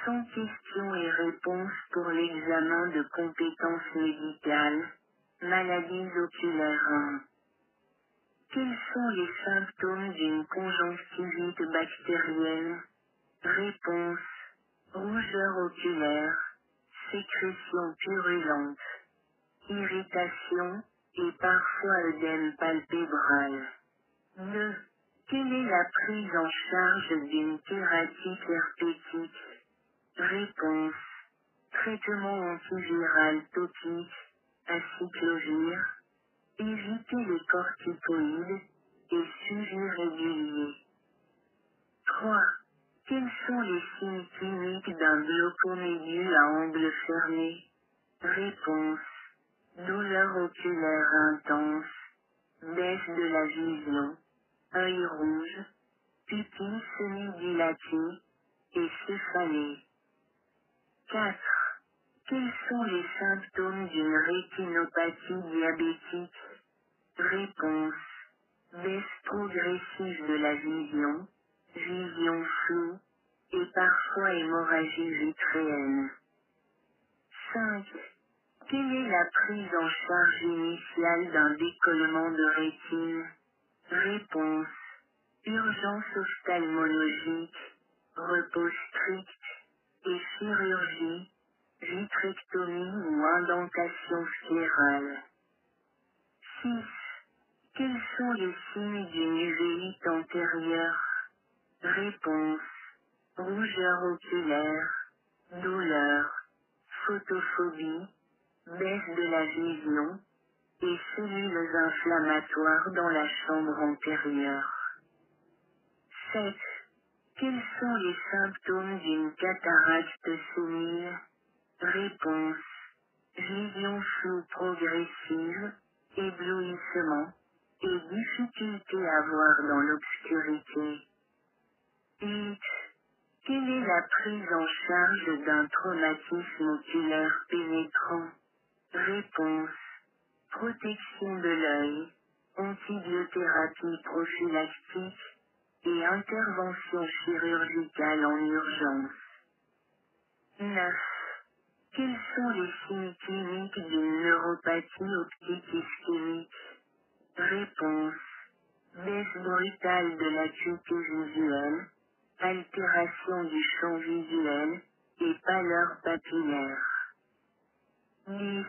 Sans questions et réponses pour l'examen de compétences médicales. Maladies oculaires 1. Quels sont les symptômes d'une conjonctivite bactérienne? Réponse. Rougeur oculaire, sécrétion purulente, irritation, et parfois œdème palpébral. 2. Quelle est la prise en charge d'une kératite herpétique? Réponse. Traitement antiviral topique, acyclovir, éviter les corticoïdes, et suivi régulier. 3. Quels sont les signes cliniques d'un glaucomédie à angle fermé? Réponse. Douleur oculaire intense, baisse de la vision, œil rouge, pupille semi-dilatée, et céphalée. 4. Quels sont les symptômes d'une rétinopathie diabétique? Réponse. Baisse progressive de la vision, vision floue, et parfois hémorragie vitréenne. 5. Quelle est la prise en charge initiale d'un décollement de rétine? Réponse. Urgence ophtalmologique, repos strict, et chirurgie, vitrectomie ou indentation sclérale. 6. Quels sont les signes d'une uvélite antérieure? Réponse. Rougeur oculaire, douleur, photophobie, baisse de la vision, et cellules inflammatoires dans la chambre antérieure. 7. Quels sont les symptômes d'une cataracte sénile? Réponse. Vision floue progressive, éblouissement, et difficulté à voir dans l'obscurité. 8. Quelle est la prise en charge d'un traumatisme oculaire pénétrant? Réponse. Protection de l'œil, antibiothérapie prophylactique, et intervention chirurgicale en urgence. 9. Quels sont les signes cliniques d'une neuropathie optique ischémique? Réponse. Baisse brutale de l'acuité visuelle, altération du champ visuel, et pâleur papillaire. 10.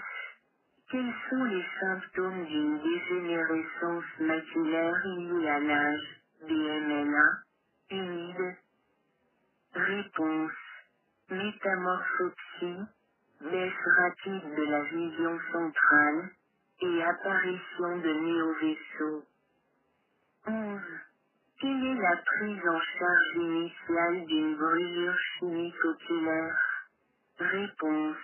Quels sont les symptômes d'une dégénérescence maculaire liée à l'âge, DMLA, humide? Réponse. Métamorphopsie, baisse rapide de la vision centrale, et apparition de néovaisseaux. 11. Quelle est la prise en charge initiale d'une brûlure chimique oculaire? Réponse.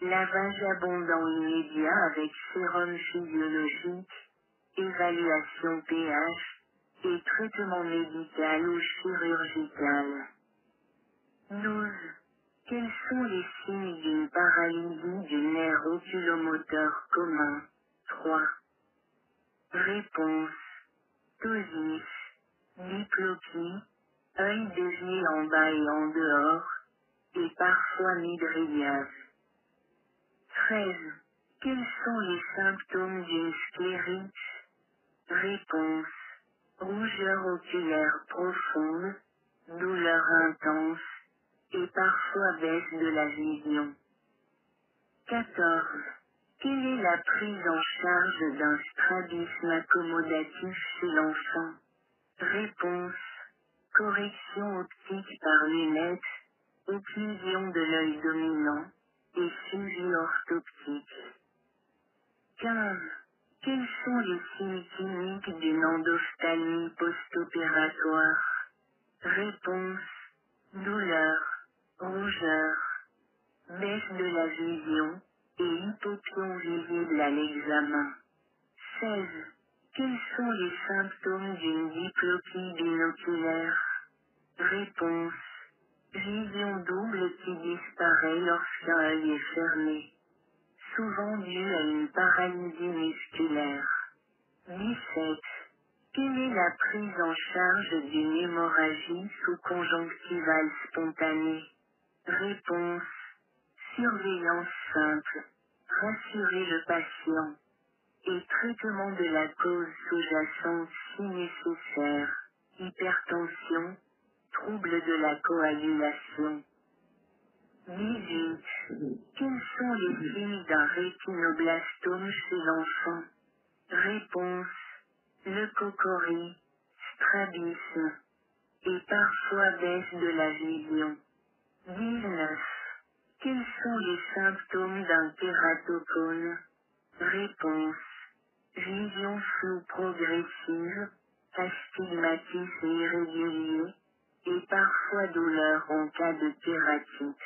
Lavage abondant immédiat avec sérum physiologique, évaluation pH, et traitement médical ou chirurgical. 12. Quels sont les signes d'une paralysie du nerf oculomoteur commun? 3. Réponse. Ptosis, diplopie, œil dévié en bas et en dehors, et parfois mydriase. 13. Quels sont les symptômes d'une sclérite? Réponse. Rougeur oculaire profonde, douleur intense, et parfois baisse de la vision. 14. Quelle est la prise en charge d'un strabisme accommodatif chez l'enfant? Réponse. Correction optique par lunettes, occlusion de l'œil dominant, et suivi orthoptique. 15. Quels sont les signes cliniques d'une endophthalmie post-opératoire? Réponse. Douleur, rougeur, baisse de la vision, et hypopion visible à l'examen. 16. Quels sont les symptômes d'une diplopie binoculaire? Réponse. Vision double qui disparaît lorsqu'un œil est fermé, souvent due à une paralysie musculaire. 17. Quelle est la prise en charge d'une hémorragie sous-conjonctivale spontanée? Réponse. Surveillance simple. Rassurer le patient. Et traitement de la cause sous-jacente si nécessaire. Hypertension. Trouble de la coagulation. 18. Quels sont les signes d'un rétinoblastome chez l'enfant? Réponse. Leucocorie, strabisme, et parfois baisse de la vision. 19. Quels sont les symptômes d'un kératocone? Réponse. Vision floue progressive, astigmatisme irrégulier, et parfois douleur en cas de kératite.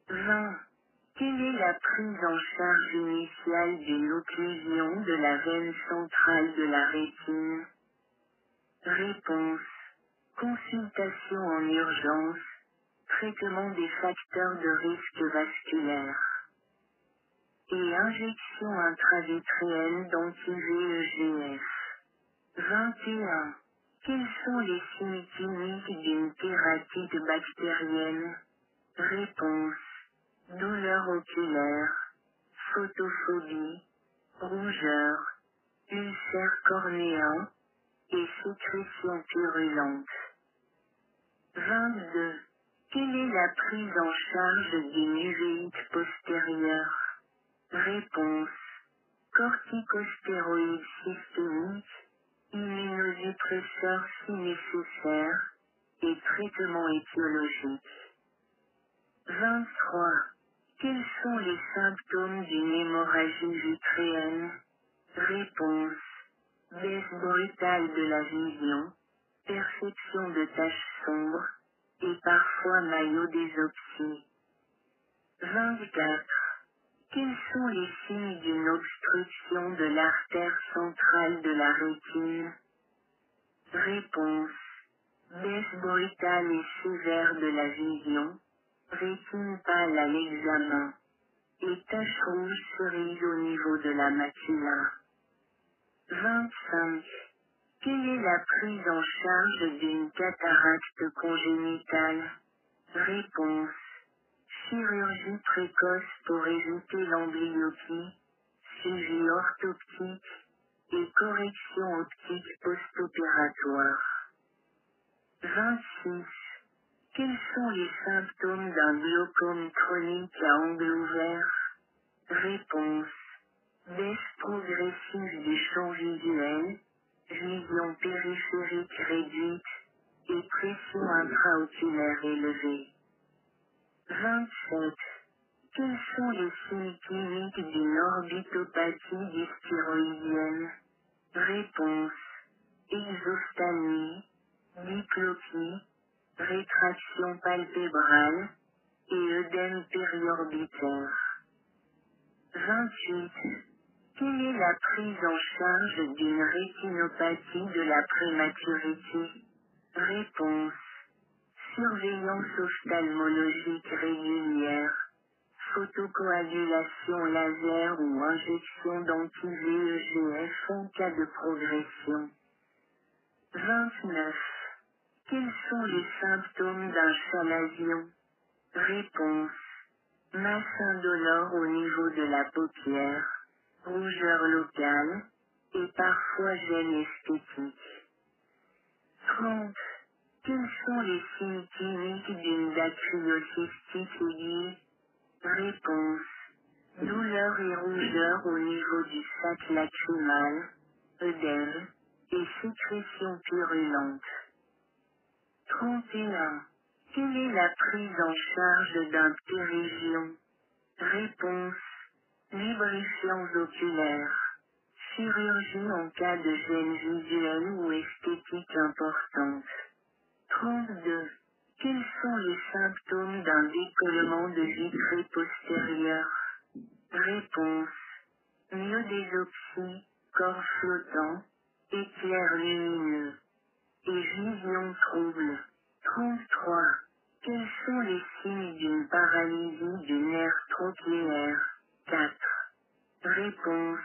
20. Quelle est la prise en charge initiale d'une occlusion de la veine centrale de la rétine? Réponse. Consultation en urgence. Traitement des facteurs de risque vasculaire. Et injection intravitréenne d'anti-VEGF. 21. Quels sont les signes cliniques d'une kératite bactérienne? Réponse. Douleur oculaire, photophobie, rougeur, ulcère cornéen, et sécrétion purulente. 22. Quelle est la prise en charge d'une uvéite postérieure? Réponse. Corticostéroïdes systémiques, immunosuppresseurs si nécessaire, et traitement étiologique. 23. Quels sont les symptômes d'une hémorragie vitréenne? Réponse. Baisse brutale de la vision, perception de taches sombres, et parfois myodésopsie. 24. Quels sont les signes d'une obstruction de l'artère centrale de la rétine? Réponse. Baisse brutale et sévère de la vision, rétine pâle à l'examen, et taches rouges cerises au niveau de la macula. 25. Quelle est la prise en charge d'une cataracte congénitale? Réponse. Chirurgie précoce pour éviter l'amblyopie, suivi orthoptique, et correction optique post-opératoire. 26. Quels sont les symptômes d'un glaucome chronique à angle ouvert? Réponse. Baisse progressive du champ visuel, vision périphérique réduite, et pression intraoculaire élevée. 27. Quels sont les signes cliniques d'une orbitopathie dysthyroïdienne? Réponse. Exophtalmie, diplopie, rétraction palpébrale, et œdème périorbitaire. 28. Quelle est la prise en charge d'une rétinopathie de la prématurité? Réponse. Surveillance ophtalmologique régulière, photocoagulation laser ou injection d'anti-VEGF en cas de progression. 29. Quels sont les symptômes d'un chalazion? Réponse. Masse indolore au niveau de la paupière, rougeur locale, et parfois gêne esthétique. 30. Quels sont les signes cliniques d'une dacryocystique aiguë? Réponse. Douleur et rougeur au niveau du sac lacrymal, œdème, et sécrétion purulente. 31. Quelle est la prise en charge d'un ptérygion? Réponse. Lubrifiants oculaires. Chirurgie en cas de gêne visuelle ou esthétique importante. 32. Quels sont les symptômes d'un décollement de vitrée postérieure? Réponse. Myodésopsie, corps flottant, éclair lumineux, et vision trouble. 33. Quels sont les signes d'une paralysie du nerf trochléaire? 4. Réponse.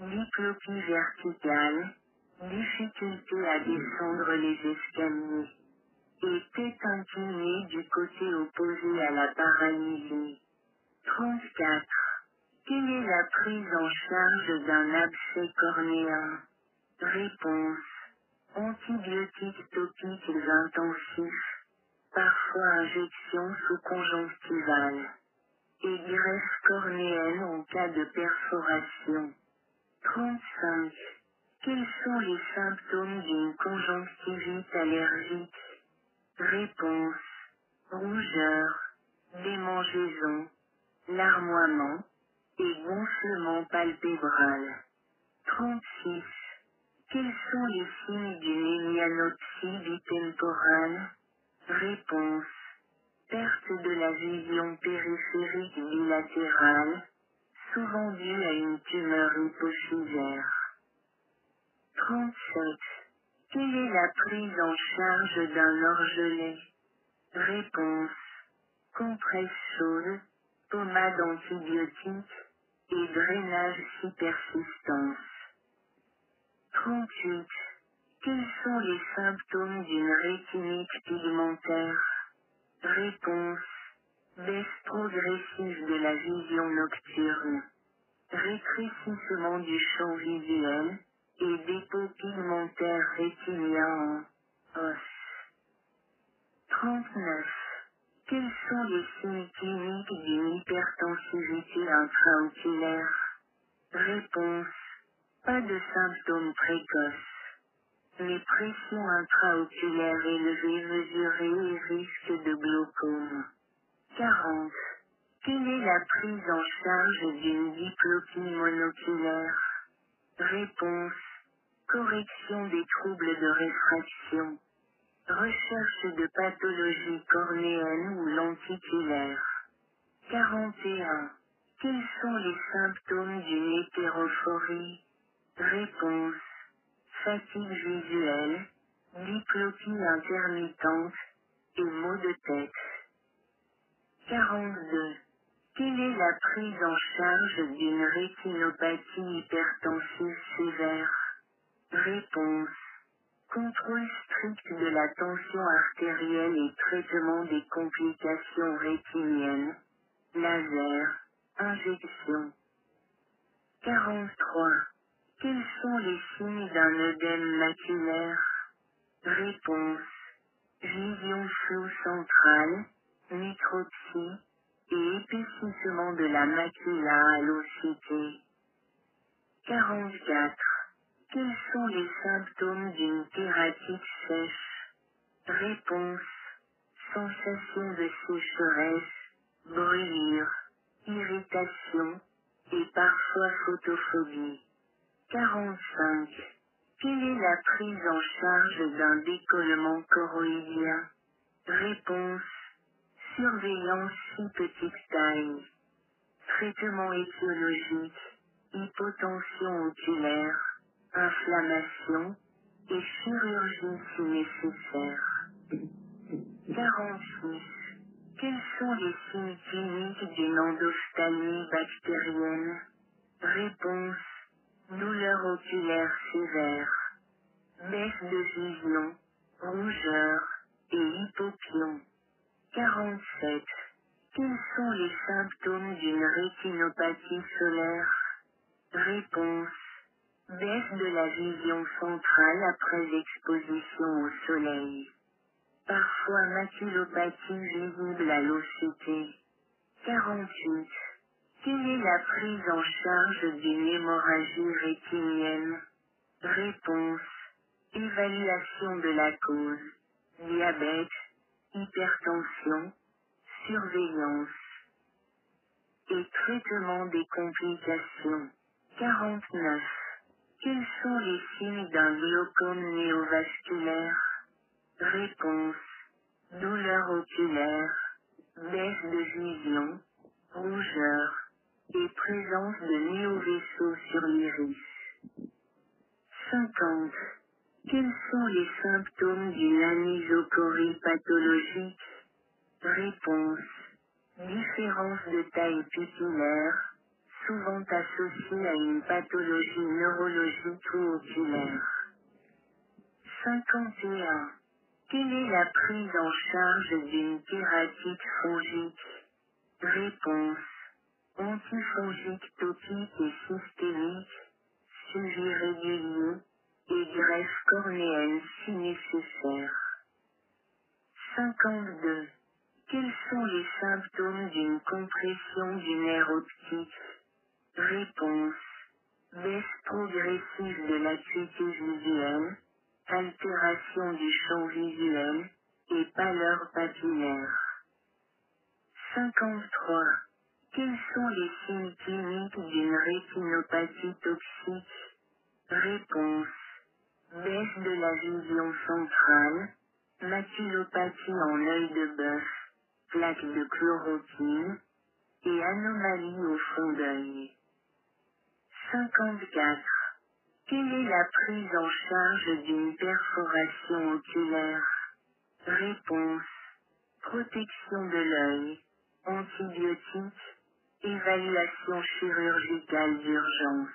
Diplopie verticale, difficulté à descendre les escaliers. et tête inclinée du côté opposé à la paralysie. 34. Quelle est la prise en charge d'un abcès cornéen? Réponse. Antibiotiques topiques intensifs, parfois injection sous-conjonctivale, et greffe cornéenne en cas de perforation. 35. Quels sont les symptômes d'une conjonctivite allergique? Réponse. Rougeur, démangeaison, larmoiement, et gonflement palpébral. 36. Quels sont les signes d'une hémianopsie bitemporale? Réponse. Perte de la vision périphérique bilatérale, souvent due à une tumeur hypophysaire. 37. Quelle est la prise en charge d'un orgelet? Réponse. Compresse chaude, pommade antibiotique, et drainage si persistance. 38. Quels sont les symptômes d'une rétinite pigmentaire? Réponse. Baisse progressive de la vision nocturne, rétrécissement du champ visuel, et dépôt pigmentaire rétinien en os. 39. Quels sont les signes cliniques d'une hypertensivité intraoculaire? Réponse. Pas de symptômes précoces. Les pressions intraoculaires élevées mesurées et risque de glaucome. 40. Quelle est la prise en charge d'une diplopie monoculaire? Réponse. Correction des troubles de réfraction. Recherche de pathologie cornéenne ou lenticulaire. 41. Quels sont les symptômes d'une hétérophorie? Réponse. Fatigue visuelle, diplopie intermittente, et maux de tête. 42. Quelle est la prise en charge d'une rétinopathie hypertensive sévère? Réponse. Contrôle strict de la tension artérielle et traitement des complications rétiniennes. Laser. Injection. 43. Quels sont les signes d'un œdème maculaire? Réponse. Vision floue centrale, micropsie, et épaississement de la macula à l'occité. 44. Quels sont les symptômes d'une kératite sèche? Réponse. Sensation de sécheresse, brûlure, irritation, et parfois photophobie. 45. Quelle est la prise en charge d'un décollement choroïdien? Réponse. Surveillance si petite taille. Traitement étiologique, hypotension oculaire, inflammation, et chirurgie si nécessaire. 46. Quels sont les signes cliniques d'une endophthalmie bactérienne? Réponse. Douleur oculaire sévère, baisse de vision, rougeur, et hypopion. 47. Quels sont les symptômes d'une rétinopathie solaire? Réponse. Baisse de la vision centrale après exposition au soleil. Parfois maculopathie visible à l'OCT. 48. Quelle est la prise en charge d'une hémorragie rétinienne? Réponse. Évaluation de la cause. Diabète, hypertension, surveillance. Et traitement des complications. 49. Quels sont les signes d'un glaucome néovasculaire? Réponse. Douleur oculaire, baisse de vision, rougeur, et présence de néovaisseaux sur l'iris. 50. Quels sont les symptômes d'une anisocorie pathologique? Réponse. Différence de taille pupillaire, souvent associée à une pathologie neurologique ou oculaire. 51. Quelle est la prise en charge d'une kératite fongique? Réponse. Antifongique topique et systémique, suivi régulier, et greffe cornéenne si nécessaire. 52. Quels sont les symptômes d'une compression du nerf optique? Réponse. Baisse progressive de l'acuité visuelle, altération du champ visuel, et pâleur papillaire. 53. Quels sont les signes cliniques d'une rétinopathie toxique? Réponse. Baisse de la vision centrale, maculopathie en œil de bœuf, plaque de chloroquine, et anomalie au fond d'œil. 54. Quelle est la prise en charge d'une perforation oculaire? Réponse. Protection de l'œil, antibiotiques, évaluation chirurgicale d'urgence.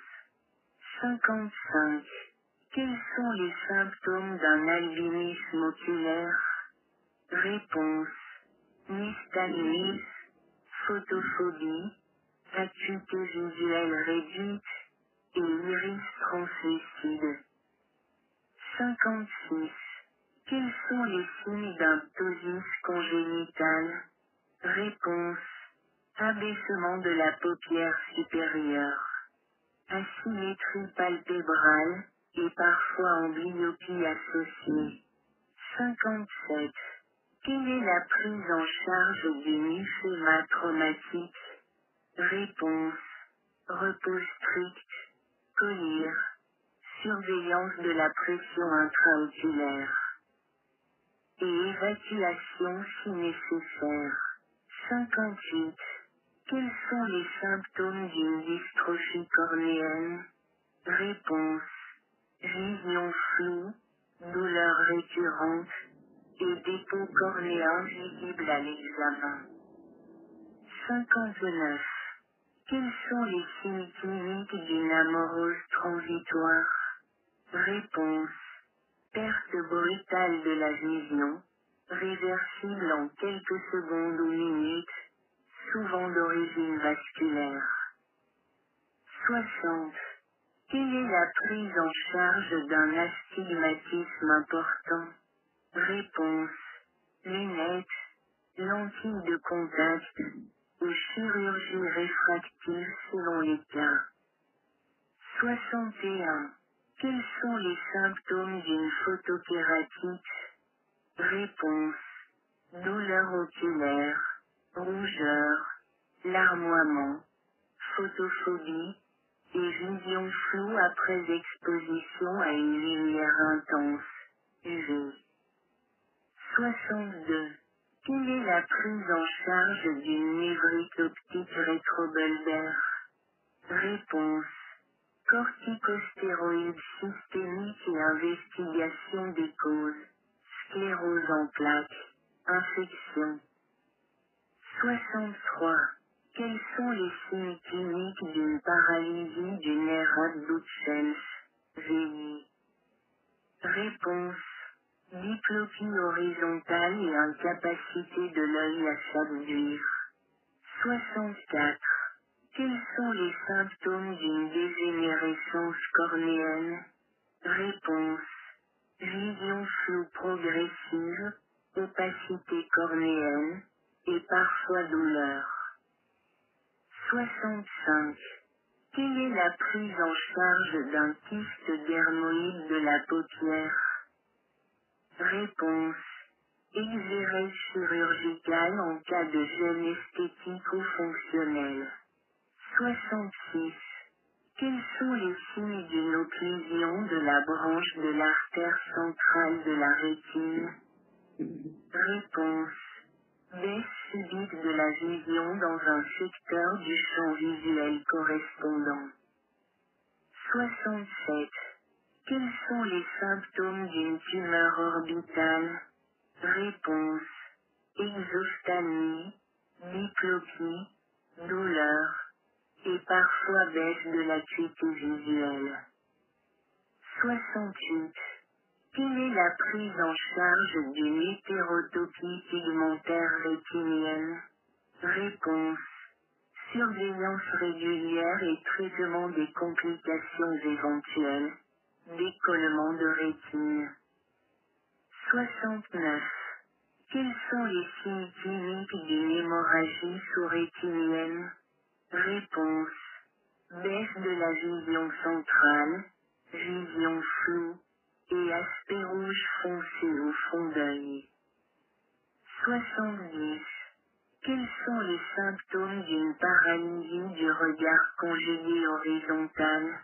55. Quels sont les symptômes d'un albinisme oculaire? Réponse. Nystagmus, photophobie, acuité visuelle réduite, et iris translucide. 56. Quels sont les signes d'un ptosis congénital? Réponse. Abaissement de la paupière supérieure. Asymétrie palpébrale, et parfois amblyopie associée. 57. Quelle est la prise en charge du nystagmus traumatique? Réponse. Repos strict, collyre, surveillance de la pression intraoculaire, et évacuation si nécessaire. 58. Quels sont les symptômes d'une dystrophie cornéenne? Réponse. Vision floue, douleur récurrente, et dépôt cornéen visible à l'examen. 59. Quels sont les signes cliniques d'une amorose transitoire? Réponse. Perte brutale de la vision, réversible en quelques secondes ou minutes, souvent d'origine vasculaire. 60. Quelle est la prise en charge d'un astigmatisme important? Réponse. Lunettes, lentilles de contact, ou chirurgie réfractive selon les cas. 61. Quels sont les symptômes d'une photokératite? Réponse. Douleur oculaire, rougeur, larmoiement, photophobie, et vision floue après exposition à une lumière intense, UV. 62. Quelle est la prise en charge d'une névrite optique rétrobulbaire? Réponse. Corticostéroïdes systémiques et investigation des causes. Sclérose en plaques. Infection. 63. Quels sont les signes cliniques d'une paralysie du nerf abducens? VI. Réponse. Diplopie horizontale et incapacité de l'œil à s'abduire. 64. Quels sont les symptômes d'une dégénérescence cornéenne? Réponse. Vision floue progressive, opacité cornéenne, et parfois douleur. 65. Quelle est la prise en charge d'un kyste dermoïde de la paupière? Réponse. Exérèse chirurgicale en cas de gêne esthétique ou fonctionnelle. 66. Quels sont les signes d'une occlusion de la branche de l'artère centrale de la rétine? Réponse. Baisse subite de la vision dans un secteur du champ visuel correspondant. 67. Quels sont les symptômes d'une tumeur orbitale? Réponse. Exophthalmie, diplopie, douleur, et parfois baisse de l'acuité visuelle. 68. Quelle est la prise en charge d'une hétérotopie pigmentaire rétinienne? Réponse. Surveillance régulière et traitement des complications éventuelles. Décollement de rétine. 69. Quels sont les signes cliniques d'une hémorragie sous-rétinienne? Réponse. Baisse de la vision centrale, vision floue, et aspect rouge foncé au fond d'œil. 70. Quels sont les symptômes d'une paralysie du regard conjugué horizontal?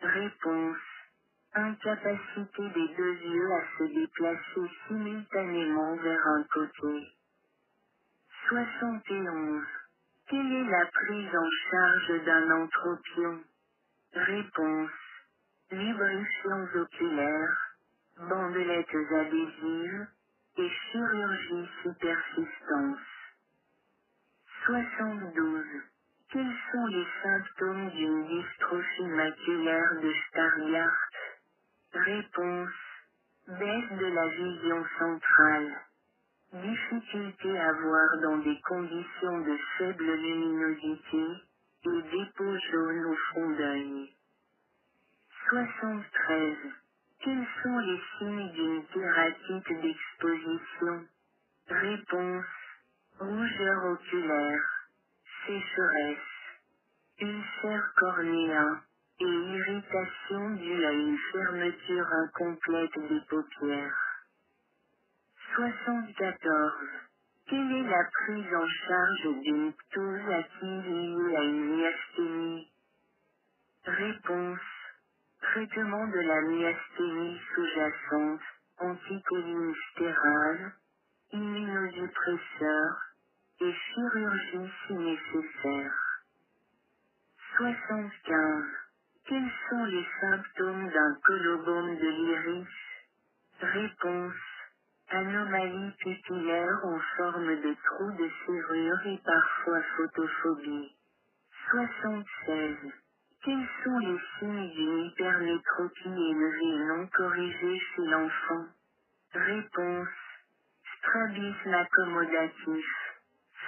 Réponse. Incapacité des deux yeux à se déplacer simultanément vers un côté. 71. Quelle est la prise en charge d'un anthropion? Réponse. Lubrifiants oculaires, bandelettes adhésives, et chirurgie sous persistance. 72. Quels sont les symptômes d'une dystrophie maculaire de Stargardt? Réponse. Baisse de la vision centrale. Difficulté à voir dans des conditions de faible luminosité, et dépôt jaune au fond d'œil. 73. Quels sont les signes d'une kératite d'exposition? Réponse. Rougeur oculaire, sécheresse, ulcère cornéen, et irritation due à une fermeture incomplète des paupières. 74. Quelle est la prise en charge d'une ptose active liée à une myasthénie? Réponse. Traitement de la myasthénie sous-jacente, anticholinestérase, immunosuppresseur, et chirurgie si nécessaire. 75. Quels sont les symptômes d'un colobome de l'iris? Réponse. Anomalie pupillaire en forme de trou de serrure et parfois photophobie. 76. Quels sont les signes d'une hypermétropie élevée non corrigée chez l'enfant? Réponse. Strabisme accommodatif,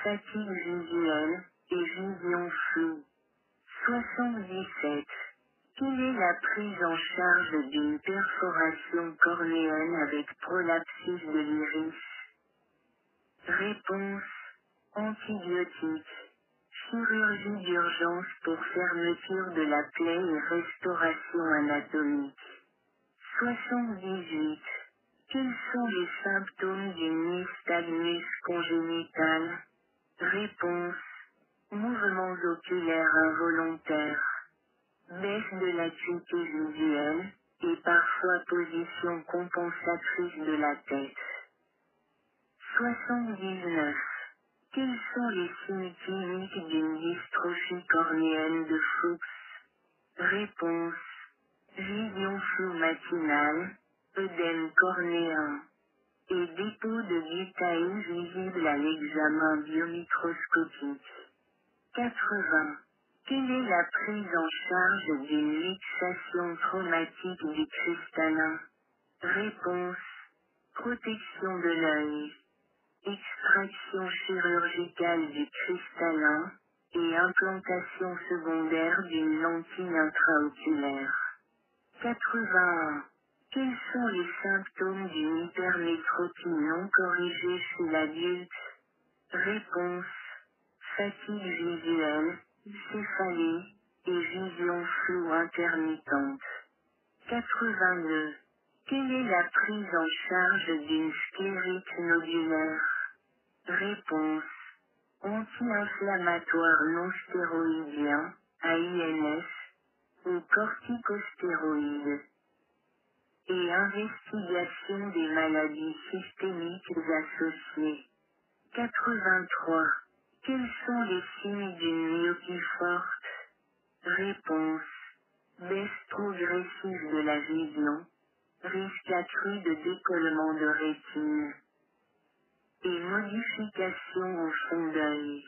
fatigue visuelle, et vision floue. 77. Quelle est la prise en charge d'une perforation cornéenne avec prolapsus de l'iris? Réponse. Antibiotiques. Chirurgie d'urgence pour fermeture de la plaie et restauration anatomique. 78. Quels sont les symptômes d'une nystagmus congénitale? Réponse. Mouvements oculaires involontaires. Baisse de l'acuité visuelle, et parfois position compensatrice de la tête. 79. Quels sont les signes cliniques d'une dystrophie cornéenne de Fuchs? Réponse. Vision floue matinale, œdème cornéen, et dépôt de glutamine visible à l'examen biomicroscopique. 80. Quelle est la prise en charge d'une luxation traumatique du cristallin? Réponse. Protection de l'œil. Extraction chirurgicale du cristallin, et implantation secondaire d'une lentille intraoculaire. 81. Quels sont les symptômes d'une hypermétropie non corrigée chez l'adulte? Réponse. Fatigue visuelle, céphalée, et vision floue intermittente. 82. Quelle est la prise en charge d'une sclérite nodulaire? Réponse. Anti-inflammatoire non stéroïdien, AINS, ou corticostéroïdes. Et investigation des maladies systémiques associées. 83. Quels sont les signes d'une myopie forte? Réponse. Baisse progressive de la vision, risque accru de décollement de rétine, et modification au fond d'œil.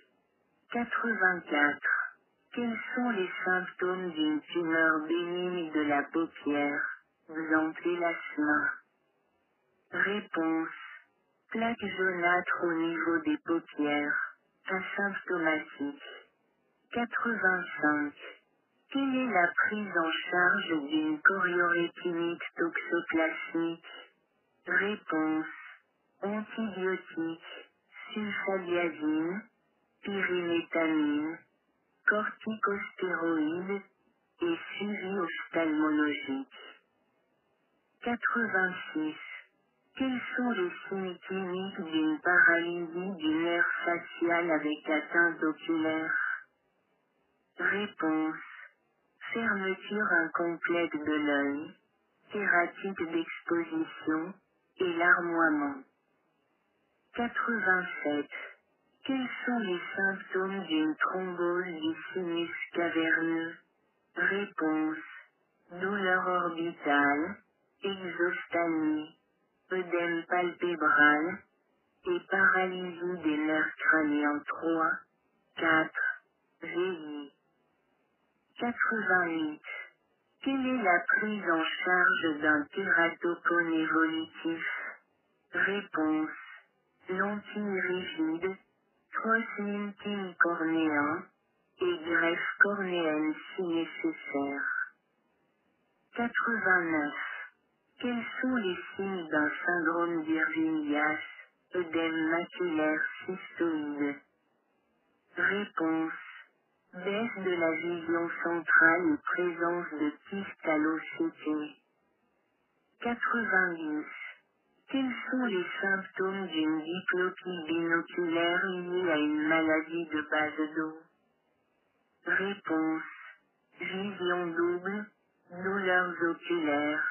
84. Quels sont les symptômes d'une tumeur bénigne de la paupière, xanthelasma? Réponse. Plaque jaunâtre au niveau des paupières. Asymptomatique. 85. Quelle est la prise en charge d'une choriorétinite toxoplasmique? Réponse. Antibiotiques, sulfadiazine, pyrimétamine, corticostéroïdes et suivi ophtalmologique. 86. Quels sont les signes cliniques d'une paralysie du nerf facial avec atteinte oculaire? Réponse. Fermeture incomplète de l'œil, kératite d'exposition et larmoiement. 87. Quels sont les symptômes d'une thrombose du sinus caverneux? Réponse. Douleur orbitale, exophtalmie, œdème palpébral et paralysie des nerfs crâniens 3, 4, VI. 88. Quelle est la prise en charge d'un tératocone évolutif? Réponse. Lentille rigide, trosninkine cornéen et greffe cornéenne si nécessaire. 89. Quels sont les signes d'un syndrome d'Irving-Yass, œdème maculaire cystoïde? Réponse. Baisse de la vision centrale et présence de kystes à l'OCT. 90. Quels sont les symptômes d'une diplopie binoculaire liée à une maladie de base d'eau? Réponse. Vision double, douleurs oculaires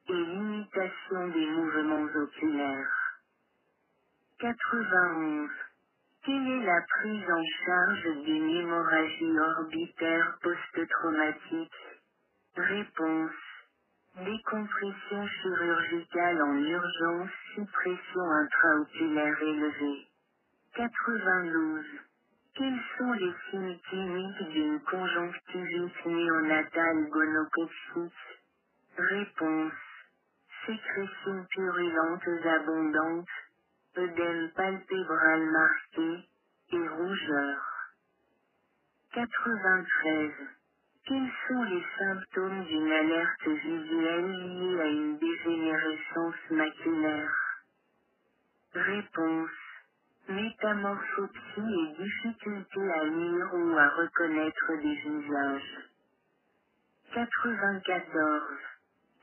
et limitation des mouvements oculaires. 91. Quelle est la prise en charge d'une hémorragie orbitaire post-traumatique? Réponse. Décompression chirurgicale en urgence sous pression intraoculaire élevée. 92. Quels sont les signes cliniques d'une conjonctivite néonatale gonococcique? Réponse. Sécrétions purulentes abondantes, œdème palpébral marqué et rougeur. 93. Quels sont les symptômes d'une alerte visuelle liée à une dégénérescence maculaire? Réponse. Métamorphopsie et difficulté à lire ou à reconnaître des visages. 94.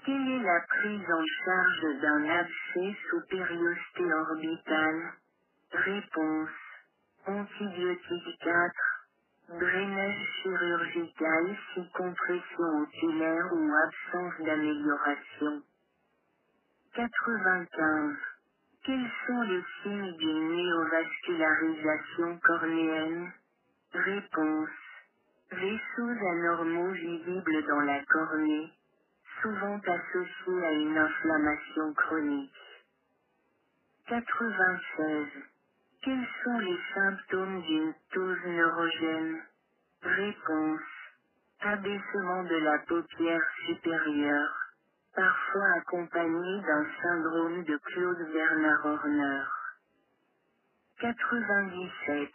Quelle est la prise en charge d'un abcès sous périostée orbitale? Réponse. Antibiotique 4. Drainage chirurgical si compression oculaire ou absence d'amélioration. 95. Quels sont les signes d'une néovascularisation cornéenne? Réponse. Vaisseaux anormaux visibles dans la cornée, souvent associés à une inflammation chronique. 96. Quels sont les symptômes d'une ptose neurogène? Réponse. Abaissement de la paupière supérieure, parfois accompagné d'un syndrome de Claude Bernard Horner. 97.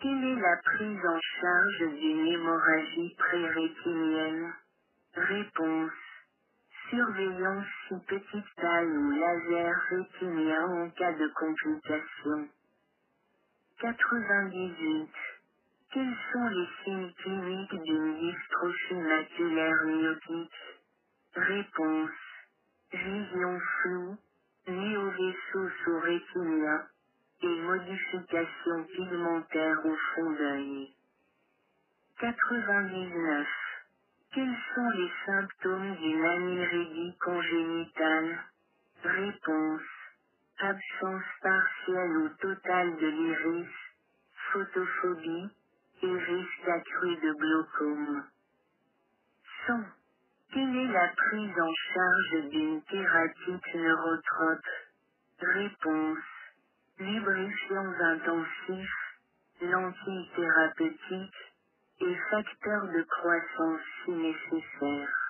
Quelle est la prise en charge d'une hémorragie prérétinienne? Réponse. Surveillance sous petite taille ou laser rétinien en cas de complications. 98. Quels sont les signes cliniques d'une dystrophie maculaire myopique? Réponse. Vision floue, néovaisseau sous rétinien et modification pigmentaire au fond d'œil. 99. Quels sont les symptômes d'une anérédie congénitale? Réponse. Absence partielle ou totale de l'iris, photophobie et risque accru de glaucome. 100. Quelle est la prise en charge d'une kératite neurotrope? Réponse. Lubrifiants intensifs, lentilles thérapeutiques et facteurs de croissance si nécessaire.